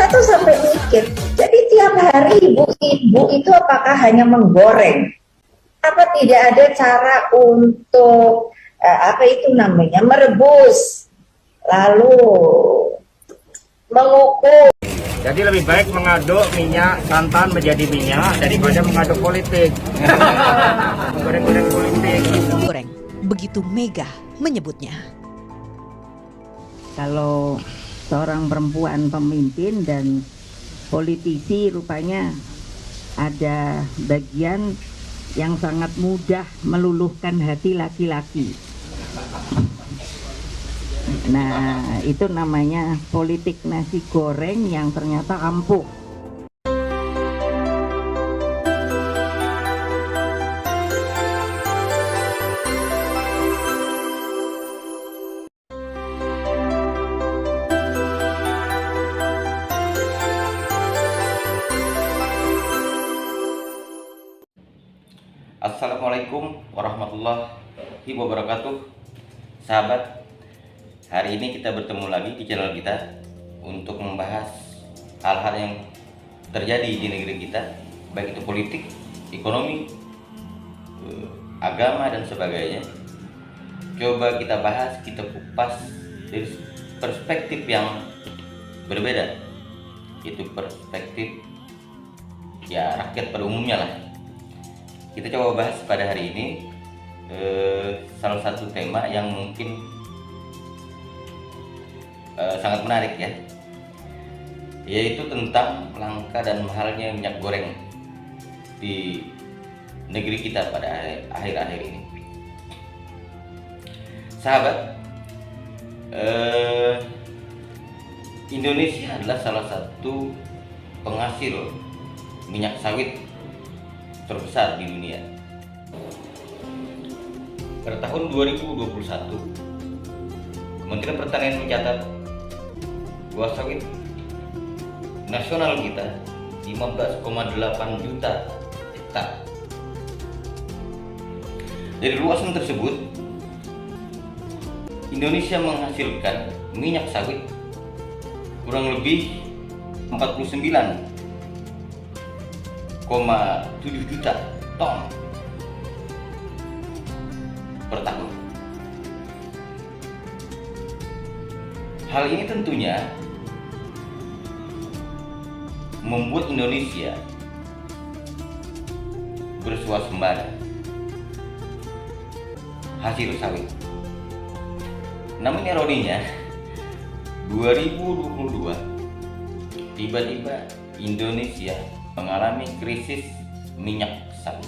tuh sampai mikir, jadi tiap hari ibu-ibu itu apakah hanya menggoreng? Apa tidak ada cara untuk apa itu namanya merebus, lalu mengukur? Jadi lebih baik mengaduk minyak santan menjadi minyak daripada mengaduk politik. Menggoreng-goreng politik. Goreng, begitu Mega menyebutnya. Kalau seorang perempuan pemimpin dan politisi rupanya ada bagian yang sangat mudah meluluhkan hati laki-laki. Nah, itu namanya politik nasi goreng yang ternyata ampuh. Assalamualaikum warahmatullahi wabarakatuh. Sahabat, hari ini kita bertemu lagi di channel kita untuk membahas hal-hal yang terjadi di negeri kita, baik itu politik, ekonomi, agama dan sebagainya. Coba kita bahas, kita kupas dari perspektif yang berbeda, itu perspektif ya rakyat pada umumnya lah. Kita coba bahas pada hari ini salah satu tema yang mungkin sangat menarik ya, yaitu tentang langka dan mahalnya minyak goreng di negeri kita pada akhir-akhir ini. Sahabat, Indonesia adalah salah satu penghasil minyak sawit terbesar di dunia. Pada tahun 2021, Kementerian Pertanian mencatat bahwa sawit nasional kita 15,8 juta hektar. Dari luasan tersebut, Indonesia menghasilkan minyak sawit kurang lebih 49,7 juta ton per tahun. Hal ini tentunya membuat Indonesia bersuasembada hasil sawit. Namun ironinya, 2022 tiba-tiba Indonesia mengalami krisis minyak sawit.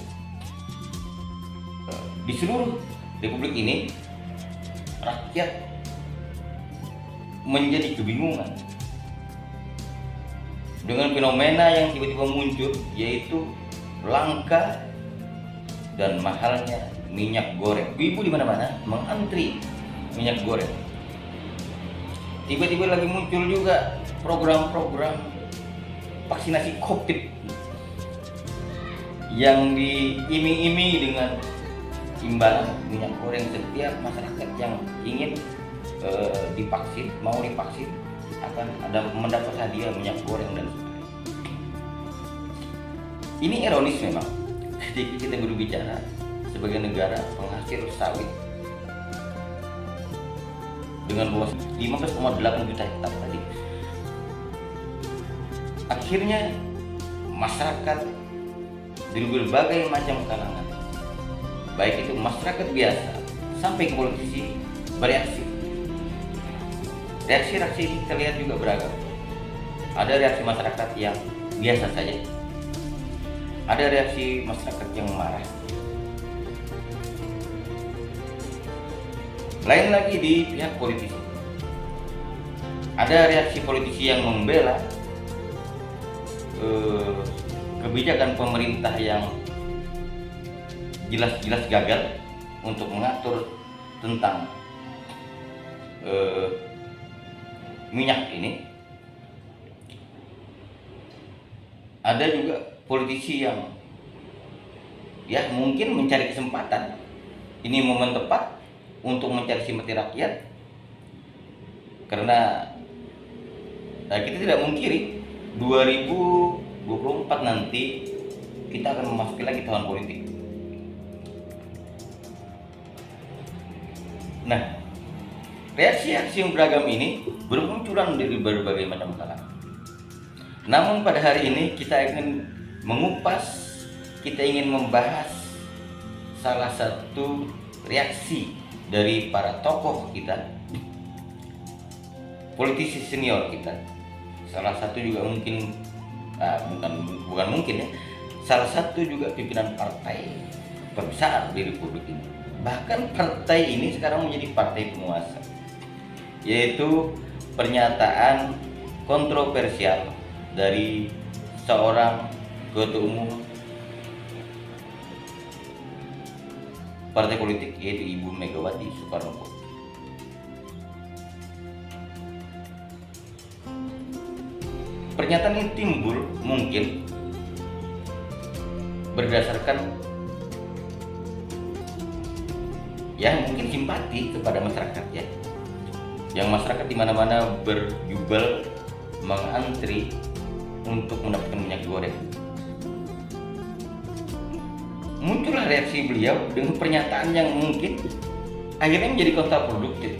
Di seluruh republik ini, rakyat menjadi kebingungan dengan fenomena yang tiba-tiba muncul, yaitu langka dan mahalnya minyak goreng. Ibu di mana-mana mengantri minyak goreng. Tiba-tiba lagi muncul juga program-program vaksinasi COVID yang diiming-imingi dengan imbalan minyak goreng. Setiap masyarakat yang ingin divaksin, mau divaksin, akan ada mendapat hadiah minyak goreng dan sebagainya. Ini ironis memang ketika kita berbicara sebagai negara penghasil sawit dengan luas 15,8 juta hektar tadi. Akhirnya masyarakat dari berbagai macam kalangan, baik itu masyarakat biasa sampai ke politisi, bereaksi. Reaksi-reaksi ini terlihat juga beragam. Ada reaksi masyarakat yang biasa saja, ada reaksi masyarakat yang marah, lain lagi di pihak politisi. Ada reaksi politisi yang membela kebijakan pemerintah yang jelas-jelas gagal untuk mengatur tentang minyak ini. Ada juga politisi yang ya mungkin mencari kesempatan, ini momen tepat untuk mencari simpati rakyat, karena kita tidak mungkiri 2024 nanti kita akan memasuki lagi tahun politik. Nah, reaksi-reaksi yang beragam ini bermunculan dari berbagai macam kalangan. Namun pada hari ini kita ingin mengupas, kita ingin membahas salah satu reaksi dari para tokoh kita, politisi senior kita. Salah satu juga mungkin, bukan mungkin ya, salah satu juga pimpinan partai terbesar di Republik ini. Bahkan partai ini sekarang menjadi partai penguasa, yaitu pernyataan kontroversial dari seorang ketua umum partai politik, yaitu Ibu Megawati Soekarno Putri. Pernyataan ini timbul mungkin berdasarkan mungkin simpati kepada masyarakat ya, yang masyarakat di mana-mana berjubel mengantri untuk mendapatkan minyak goreng. Muncullah reaksi beliau dengan pernyataan yang mungkin akhirnya menjadi kontraproduktif.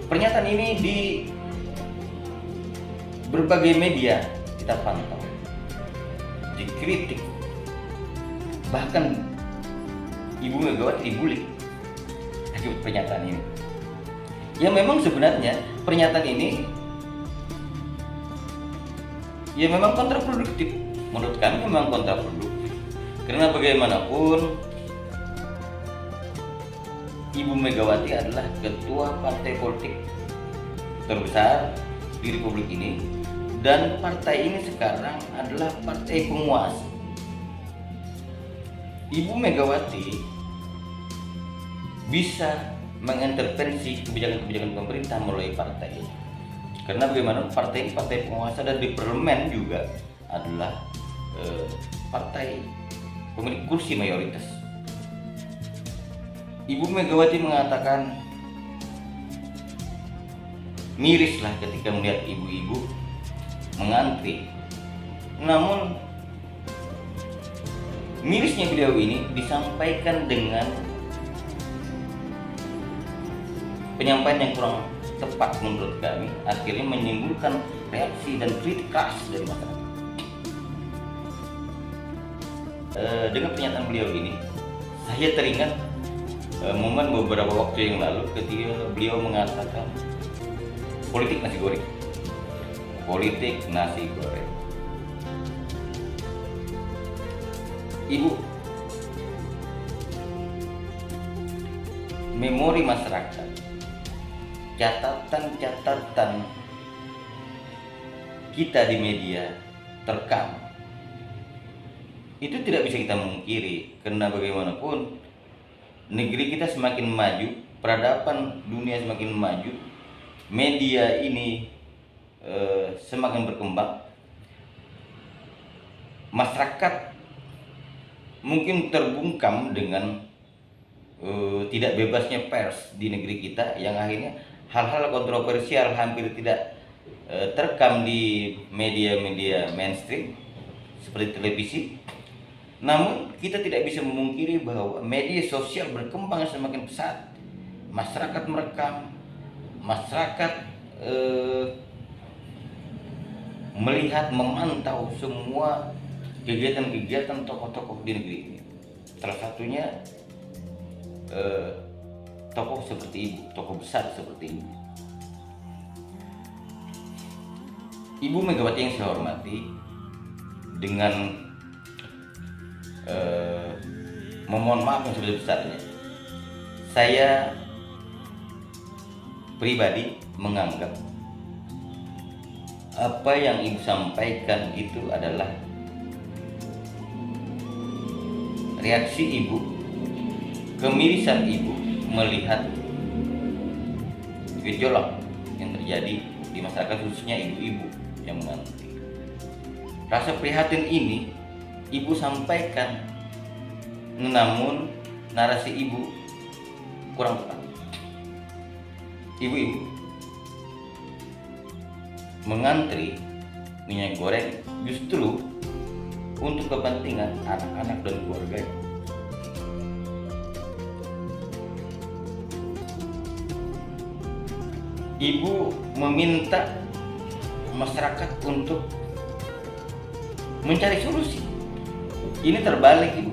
Pernyataan ini di berbagai media kita pantau, dikritik, bahkan Ibu Megawati dibully akibat pernyataan ini. Ya memang sebenarnya pernyataan ini ya memang kontraproduktif. Menurut kami memang kontraproduktif. Karena bagaimanapun Ibu Megawati adalah ketua partai politik terbesar di Republik ini, dan partai ini sekarang adalah partai penguasa. Ibu Megawati bisa mengintervensi kebijakan-kebijakan pemerintah melalui partai ini. Karena bagaimana partai penguasa dan di parlemen juga adalah partai pemilik kursi mayoritas. Ibu Megawati mengatakan mirislah ketika melihat ibu-ibu mengantri. Namun mirisnya beliau ini disampaikan dengan penyampaian yang kurang tepat menurut kami, akhirnya menimbulkan reaksi dan kritik keras dari masyarakat. Dengan pernyataan beliau ini, saya teringat momen beberapa waktu yang lalu ketika beliau mengatakan politik nasi goreng. Politik nasi goreng. Ibu, memori masyarakat, catatan-catatan kita di media terekam, itu tidak bisa kita mungkiri, karena bagaimanapun negeri kita semakin maju, peradaban dunia semakin maju, media ini semakin berkembang, masyarakat mungkin terbungkam dengan tidak bebasnya pers di negeri kita, yang akhirnya hal-hal kontroversial hampir tidak terekam di media-media mainstream seperti televisi. Namun kita tidak bisa memungkiri bahwa media sosial berkembang semakin pesat. Masyarakat merekam, masyarakat melihat, memantau semua kegiatan-kegiatan tokoh-tokoh di negeri ini. Salah satunya tokoh seperti Ibu, tokoh besar seperti Ibu. Ibu Megawati yang saya hormati, dengan memohon maaf yang sebesar-besarnya, saya pribadi menganggap apa yang Ibu sampaikan itu adalah reaksi Ibu, kemirisan Ibu melihat gejolak yang terjadi di masyarakat, khususnya ibu-ibu yang mengantri. Rasa prihatin ini Ibu sampaikan, namun narasi Ibu kurang tepat. Ibu-ibu mengantri minyak goreng justru untuk kepentingan anak-anak dan keluarganya. Ibu meminta masyarakat untuk mencari solusi. Ini terbalik, Ibu.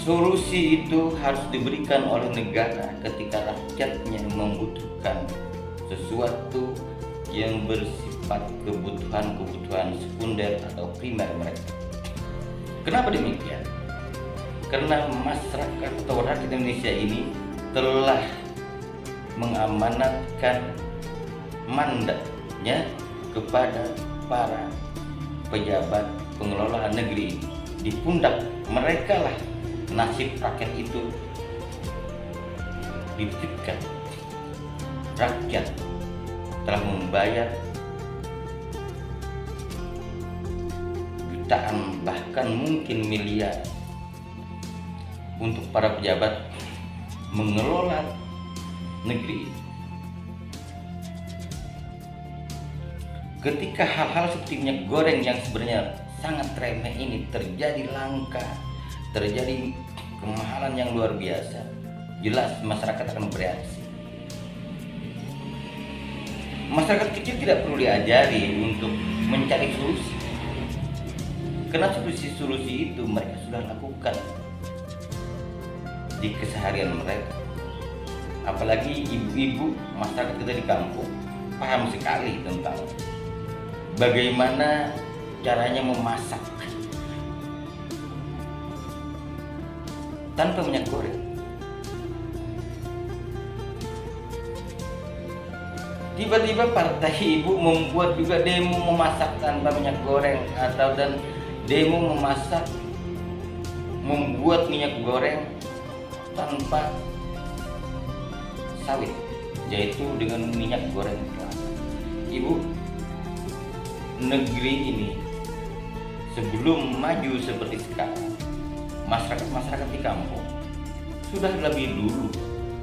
Solusi itu harus diberikan oleh negara ketika rakyatnya membutuhkan sesuatu yang bersifat kebutuhan sekunder atau primer mereka. Kenapa demikian? Karena masyarakat atau rakyat Indonesia ini telah mengamanatkan mandatnya kepada para pejabat pengelola negeri. Di pundak mereka lah nasib rakyat itu dititipkan. Rakyat telah membayar jutaan bahkan mungkin miliar untuk para pejabat mengelola negeri. Ketika hal-hal seperti minyak goreng yang sebenarnya sangat remeh ini terjadi langka, terjadi kemahalan yang luar biasa, jelas masyarakat akan bereaksi. Masyarakat kecil tidak perlu diajari untuk mencari solusi, karena solusi-solusi itu mereka sudah lakukan di keseharian mereka. Apalagi ibu-ibu masyarakat kita di kampung paham sekali tentang bagaimana caranya memasak tanpa minyak goreng. Tiba-tiba partai ibu membuat juga demo memasak tanpa minyak goreng, atau dan demo memasak membuat minyak goreng tanpa sawit, yaitu dengan minyak goreng kelapa. Ibu, negeri ini sebelum maju seperti sekarang, masyarakat di kampung sudah lebih dulu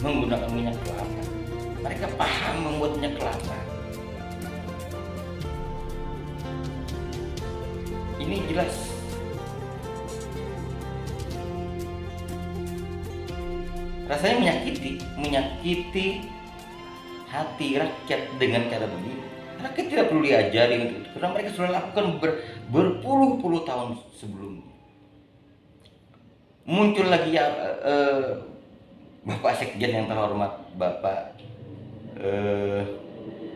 menggunakan minyak kelapa. Mereka paham membuat minyak kelapa. Ini jelas rasanya menyakiti hati rakyat dengan cara begini. Rakyat tidak perlu diajari untuk itu, karena mereka sudah lakukan berpuluh-puluh tahun sebelumnya. Muncul lagi ya Bapak Sekjen yang terhormat, Bapak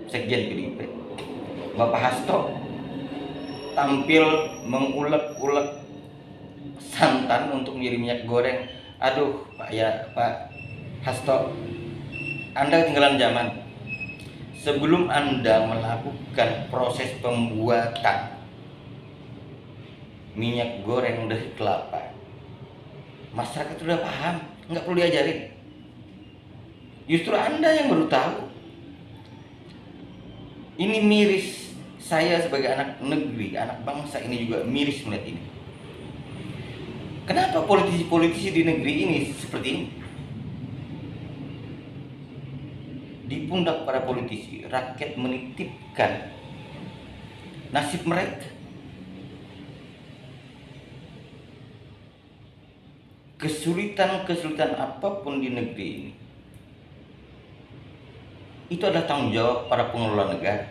Sekjen PDIP, Bapak Hasto, tampil mengulek-ulek santan untuk menjadi minyak goreng. Aduh, Pak Hasto, Anda ketinggalan zaman. Sebelum Anda melakukan proses pembuatan minyak goreng dari kelapa, masyarakat sudah paham, nggak perlu diajarin. Justru Anda yang baru tahu. Ini miris. Saya sebagai anak negeri, anak bangsa ini juga miris melihat ini. Kenapa politisi-politisi di negeri ini seperti ini? Di pundak para politisi, rakyat menitipkan nasib mereka. Kesulitan apapun di negeri ini, itu adalah tanggung jawab para pengelola negara,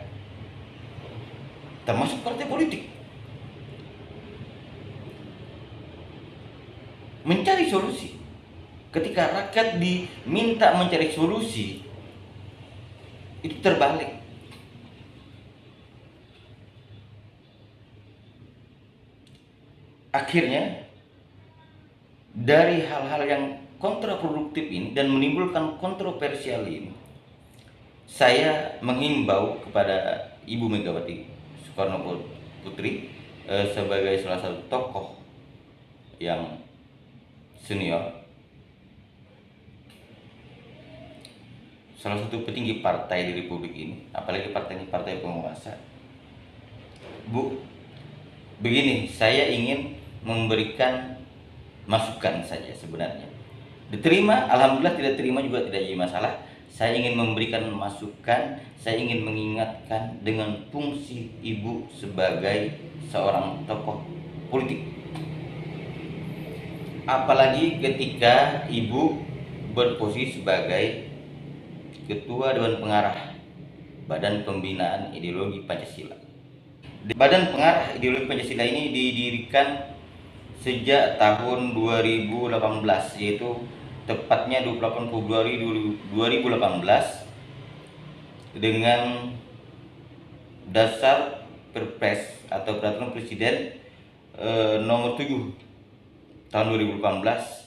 termasuk partai politik. Mencari solusi. Ketika rakyat diminta mencari solusi, itu terbalik. Akhirnya dari hal-hal yang kontraproduktif ini dan menimbulkan kontroversial ini, saya menghimbau kepada Ibu Megawati Soekarno Putri sebagai salah satu tokoh yang senior, salah satu petinggi partai di Republik ini, apalagi partai ini partai penguasa. Bu, begini, saya ingin memberikan masukan saja sebenarnya. Diterima, alhamdulillah, tidak terima juga tidak jadi masalah. saya ingin memberikan masukan, saya ingin mengingatkan dengan fungsi ibu sebagai seorang tokoh politik. Apalagi ketika ibu berposisi sebagai Ketua Dewan Pengarah Badan Pembinaan Ideologi Pancasila. Badan Pengarah Ideologi Pancasila ini didirikan sejak tahun 2018, yaitu tepatnya 28 Februari 2018 dengan dasar Perpres atau Peraturan Presiden nomor 7 tahun 2018.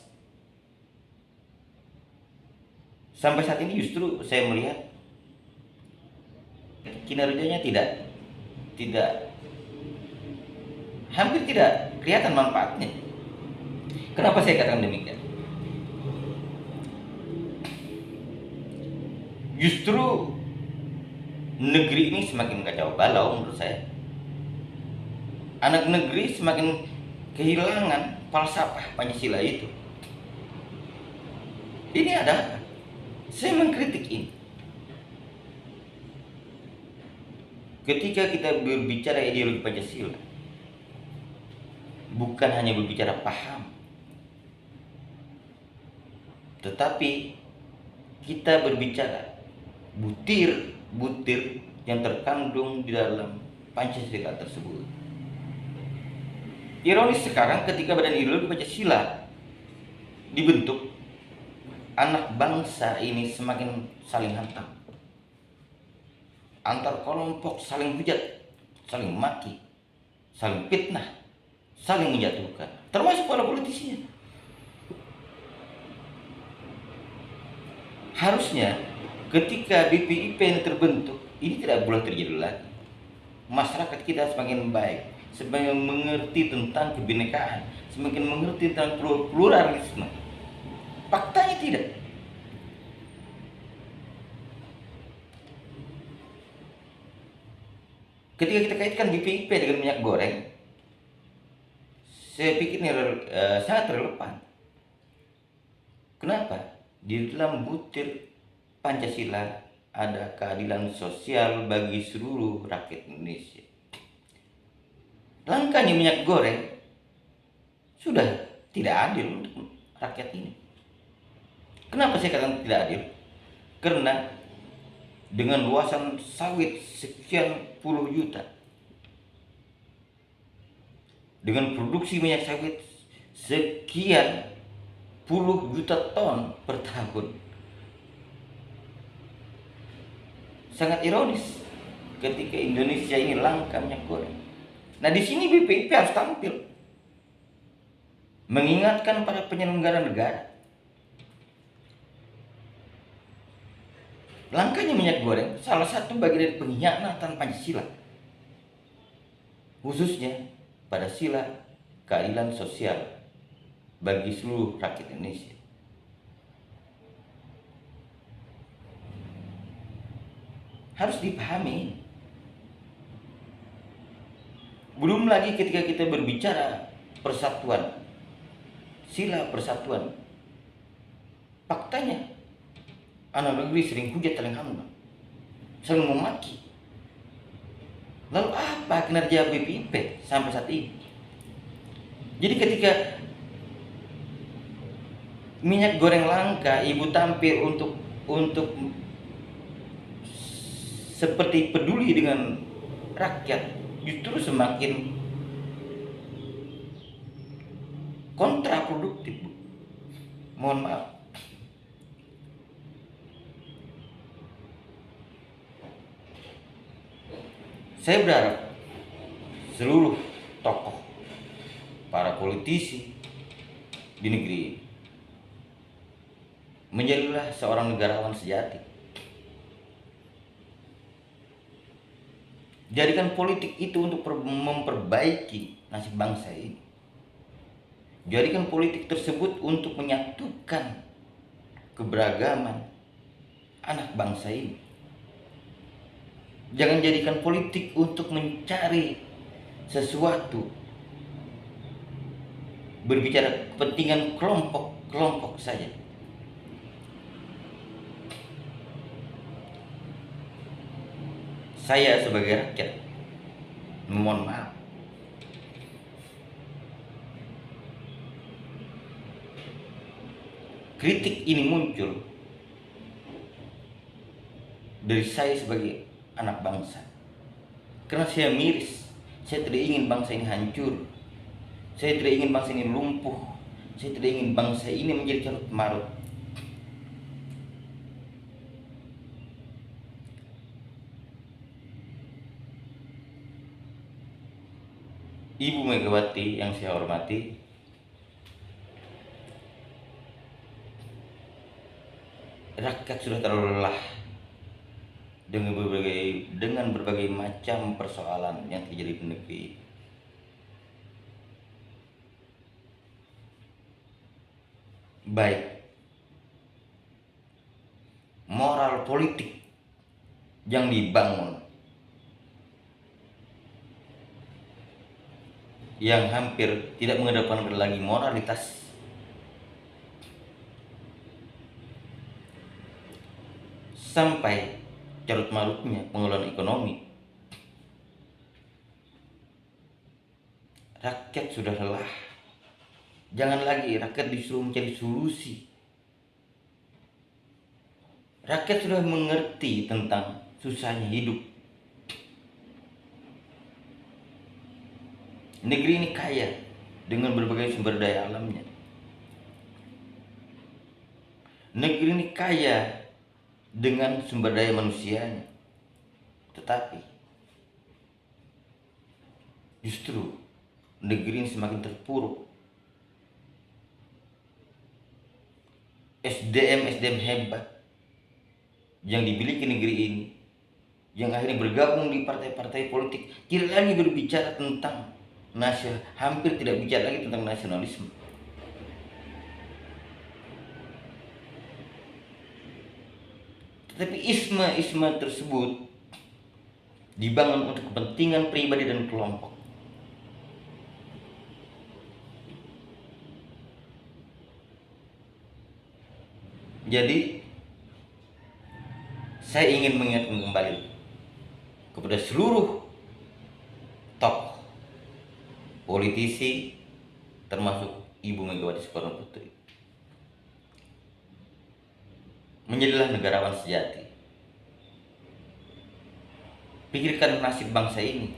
Sampai saat ini justru saya melihat kinerjanya hampir tidak kelihatan manfaatnya. Kenapa saya katakan demikian? Justru negeri ini semakin kacau balau menurut saya. Anak negeri semakin kehilangan falsafah Pancasila itu. Ini ada apa? Saya mengkritik ini. Ketika kita berbicara ideologi Pancasila, bukan hanya berbicara paham, tetapi kita berbicara butir-butir yang terkandung di dalam Pancasila tersebut. Ironis sekarang ketika Badan Ideologi Pancasila dibentuk, anak bangsa ini semakin saling hantam. Antar kelompok saling hujat, saling maki, saling fitnah, saling menjatuhkan, termasuk para politisinya. Harusnya ketika BPIP ini terbentuk, ini tidak boleh terjadi lagi. Masyarakat kita semakin baik, semakin mengerti tentang kebinekaan, semakin mengerti tentang pluralisme. Faktanya tidak. Ketika kita kaitkan BPIP dengan minyak goreng, saya pikir ini sangat relevan. Kenapa? Di dalam butir Pancasila ada keadilan sosial bagi seluruh rakyat Indonesia. Langkahnya minyak goreng sudah tidak adil untuk rakyat ini. Kenapa saya katakan tidak adil? Karena dengan luasan sawit sekian puluh juta, dengan produksi minyak sawit sekian puluh juta ton per tahun, sangat ironis ketika Indonesia ini langka minyak goreng. Nah, di sini BPIP harus tampil mengingatkan para penyelenggara negara. Langkahnya minyak goreng salah satu bagian dari pengkhianatan Pancasila, khususnya pada sila keadilan sosial bagi seluruh rakyat Indonesia. Harus dipahami. Belum lagi ketika kita berbicara persatuan, sila persatuan, faktanya anak negeri sering hujat, saling hambar, saling memaki. Lalu apa kinerja BPIP sampai saat ini? Jadi ketika minyak goreng langka, ibu tampil untuk seperti peduli dengan rakyat, justru semakin kontraproduktif. Mohon maaf. Saya berharap seluruh tokoh, para politisi di negeri ini menjadilah seorang negarawan sejati. Jadikan politik itu untuk memperbaiki nasib bangsa ini. Jadikan politik tersebut untuk menyatukan keberagaman anak bangsa ini. Jangan jadikan politik untuk mencari sesuatu, berbicara kepentingan kelompok-kelompok saja. saya sebagai rakyat mohon maaf, kritik ini muncul dari saya sebagai anak bangsa, karena saya miris. Saya tidak ingin bangsa ini hancur, saya tidak ingin bangsa ini lumpuh, saya tidak ingin bangsa ini menjadi carut marut. Ibu Megawati yang saya hormati, rakyat sudah terlalu lelah dengan berbagai macam persoalan yang terjadi di negeri ini. Baik moral politik yang dibangun, yang hampir tidak mengedepankan lagi moralitas, sampai carut marutnya pengelolaan ekonomi. Rakyat sudah lelah. Jangan lagi rakyat disuruh mencari solusi. Rakyat sudah mengerti tentang susahnya hidup. Negeri ini kaya dengan berbagai sumber daya alamnya. Negeri ini kaya dengan sumber daya manusianya, tetapi justru negeri ini semakin terpuruk. SDM hebat yang dimiliki negeri ini, yang akhirnya bergabung di partai-partai politik, tidak lagi berbicara tentang hampir tidak bicara lagi tentang nasionalisme. Tetapi isme tersebut dibangun untuk kepentingan pribadi dan kelompok. Jadi saya ingin mengingatkan kembali kepada seluruh tokoh politisi, termasuk Ibu Megawati Soekarno Putri, menjadilah negarawan sejati. Pikirkan nasib bangsa ini.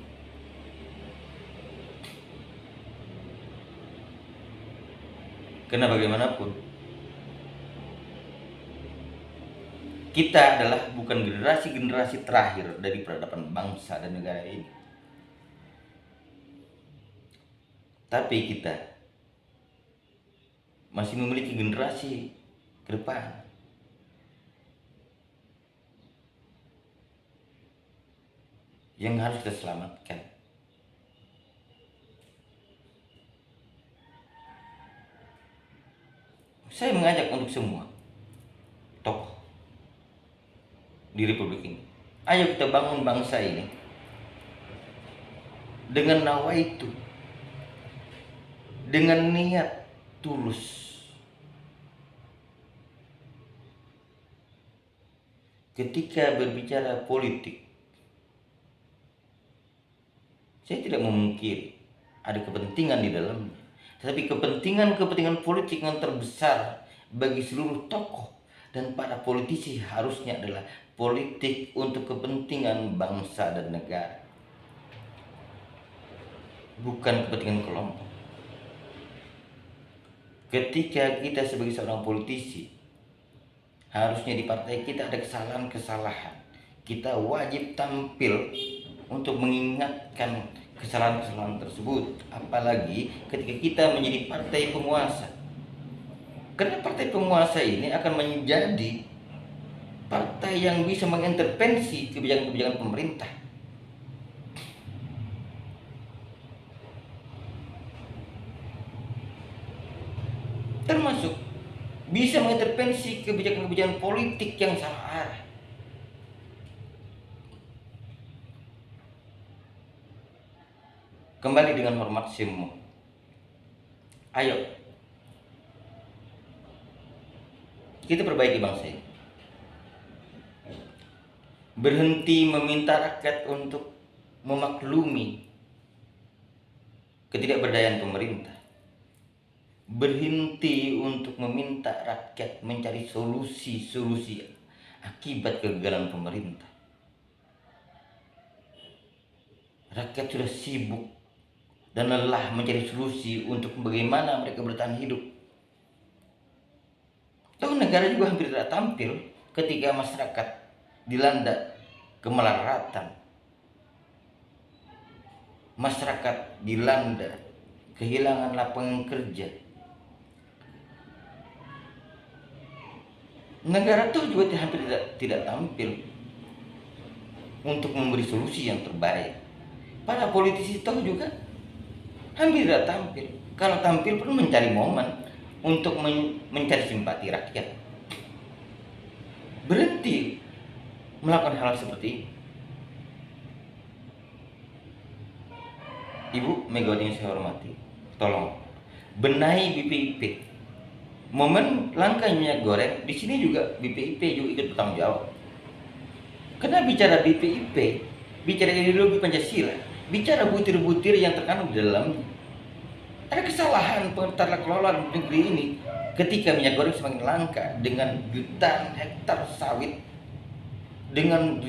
Karena bagaimanapun kita adalah bukan generasi terakhir dari peradaban bangsa dan negara ini, tapi kita masih memiliki generasi ke depan yang harus kita selamatkan. Saya mengajak untuk semua tokoh di Republik ini, ayo kita bangun bangsa ini dengan nawaitu, dengan niat tulus. Ketika berbicara politik, saya tidak memungkiri ada kepentingan di dalamnya, tetapi kepentingan politik yang terbesar bagi seluruh tokoh dan para politisi harusnya adalah politik untuk kepentingan bangsa dan negara, bukan kepentingan kelompok. Ketika kita sebagai seorang politisi, harusnya di partai kita ada kesalahan-kesalahan, kita wajib tampil untuk mengingatkan kesalahan-kesalahan tersebut, apalagi ketika kita menjadi partai penguasa. Karena partai penguasa ini akan menjadi partai yang bisa mengintervensi kebijakan-kebijakan pemerintah. Termasuk bisa mengintervensi kebijakan-kebijakan politik yang salah arah. Kembali dengan hormat semua, ayo kita perbaiki bangsa ini. berhenti meminta rakyat untuk memaklumi ketidakberdayaan pemerintah, berhenti untuk meminta rakyat mencari solusi-solusi akibat kegagalan pemerintah. Rakyat sudah sibuk dan lelah mencari solusi untuk bagaimana mereka bertahan hidup. Tahu, negara juga hampir tidak tampil ketika masyarakat dilanda kemelaratan. Masyarakat dilanda kehilangan lapangan kerja. Negara itu juga hampir tidak tampil untuk memberi solusi yang terbaik. Para politisi tahu juga hampir tidak tampil. Kalau tampil perlu mencari momen untuk mencari simpati rakyat. Berhenti melakukan hal seperti ini. Ibu Megawati yang saya hormati, tolong benahi BPIP. Momen langka minyak goreng di sini juga BPIP juga ikut bertanggung jawab. Karena bicara BPIP, bicara ideologi Pancasila, bicara butir-butir yang terkandung di dalamnya. Ada kesalahan tata kelola negeri ini ketika minyak goreng semakin langka dengan jutaan hektar sawit, dengan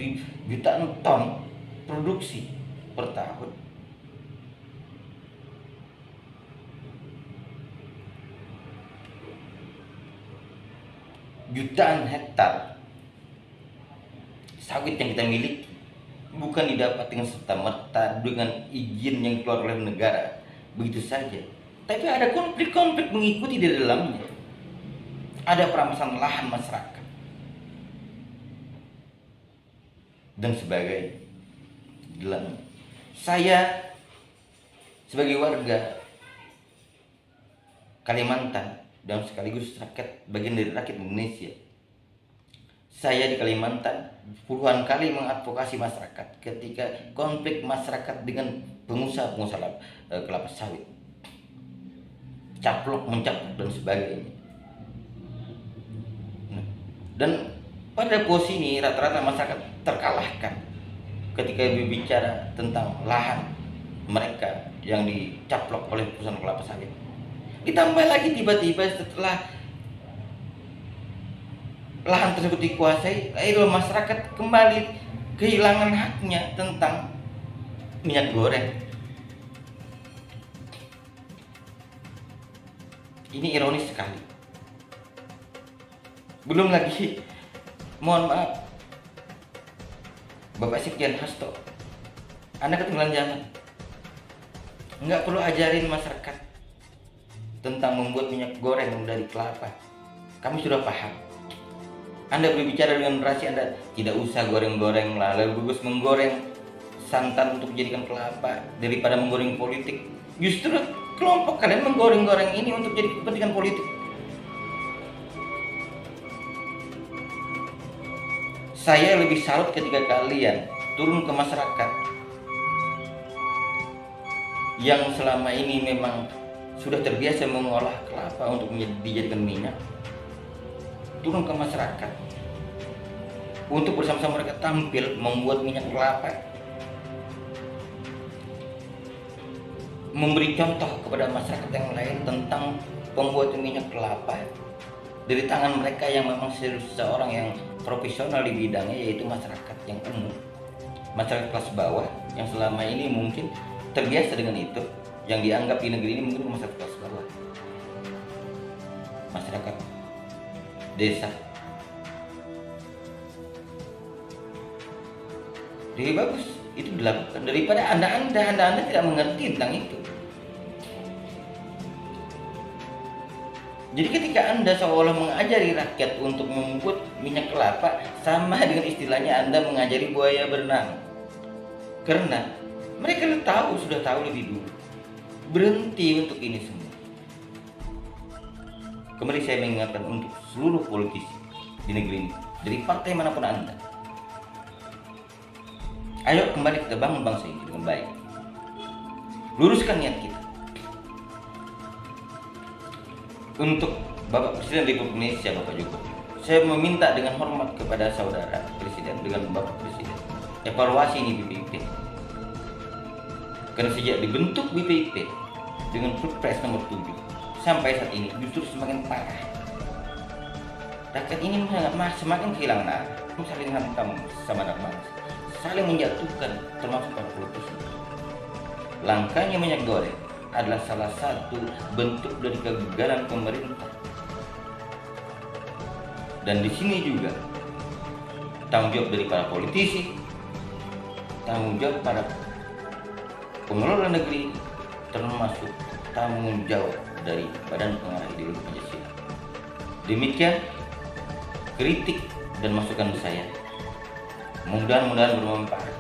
jutaan ton produksi per tahun. Jutaan hektar sawit yang kita miliki bukan didapat dengan serta-merta dengan izin yang keluar oleh negara begitu saja, tapi ada konflik-konflik mengikuti di dalamnya. Ada perampasan lahan masyarakat dan sebagainya. Dalam saya sebagai warga Kalimantan dan sekaligus rakyat, bagian dari rakyat Indonesia, saya di Kalimantan puluhan kali mengadvokasi masyarakat ketika konflik masyarakat dengan pengusaha-pengusaha kelapa sawit, caplok mencaplok dan sebagainya. Dan pada posisi ini rata-rata masyarakat terkalahkan ketika berbicara tentang lahan mereka yang dicaplok oleh perusahaan kelapa sawit. Ditambah lagi tiba-tiba setelah lahan tersebut dikuasai, lalu masyarakat kembali kehilangan haknya tentang minyak goreng. Ini ironis sekali. Belum lagi, mohon maaf, Bapak Sekjen Hasto, Anda ketinggalan zaman. Nggak perlu ajarin masyarakat tentang membuat minyak goreng dari kelapa. Kami sudah paham. Anda berbicara dengan generasi Anda, tidak usah goreng-goreng lah, lebih bagus menggoreng santan untuk dijadikan kelapa daripada menggoreng politik. Justru kelompok kalian menggoreng-goreng ini untuk jadi kepentingan politik. Saya lebih salut ketika kalian turun ke masyarakat yang selama ini memang sudah terbiasa mengolah kelapa untuk dijadikan minyak. Turun ke masyarakat untuk bersama-sama mereka tampil membuat minyak kelapa, memberi contoh kepada masyarakat yang lain tentang pembuatan minyak kelapa dari tangan mereka yang memang seorang yang profesional di bidangnya, yaitu masyarakat yang umum, masyarakat kelas bawah yang selama ini mungkin terbiasa dengan itu, yang dianggap di negeri ini mungkin masyarakat kelas bawah, masyarakat desa. Lebih bagus itu dilakukan daripada anda tidak mengerti tentang itu. Jadi ketika Anda seolah mengajari rakyat untuk membuat minyak kelapa, sama dengan istilahnya Anda mengajari buaya berenang. Karena mereka sudah tahu lebih dulu. Berhenti untuk ini semua. Kembali saya mengingatkan untuk seluruh politisi di negeri ini, dari partai manapun Anda, ayo kembali kita bangun bangsa ini dengan baik. Luruskan niat kita untuk Bapak Presiden Republik Indonesia, Bapak Jokowi. saya meminta dengan hormat kepada saudara Presiden, dengan Bapak Presiden, evaluasi ini BPIP. Karena sejak dibentuk BPIP dengan Perpres nomor 7 sampai saat ini justru semakin parah. Rakyat ini semakin kehilangan arah, saling hantam sama anak bangsa, saling menjatuhkan, termasuk para politisi. Langkanya minyak goreng adalah salah satu bentuk dari kegagalan pemerintah. Dan di sini juga tanggung jawab dari para politisi, tanggung jawab para pengelola negeri, termasuk tanggung jawab dari Badan Pengarah Ideologi Pancasila. Demikian kritik dan masukan saya. Mudah-mudahan bermanfaat.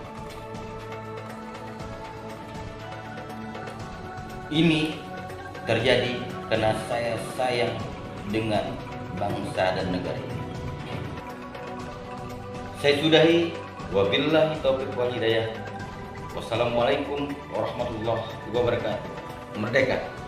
Ini terjadi karena saya sayang dengan bangsa dan negara ini. Saya sudahi. Wabillahi taufiq wal hidayah. Wassalamualaikum warahmatullahi wabarakatuh. Merdeka!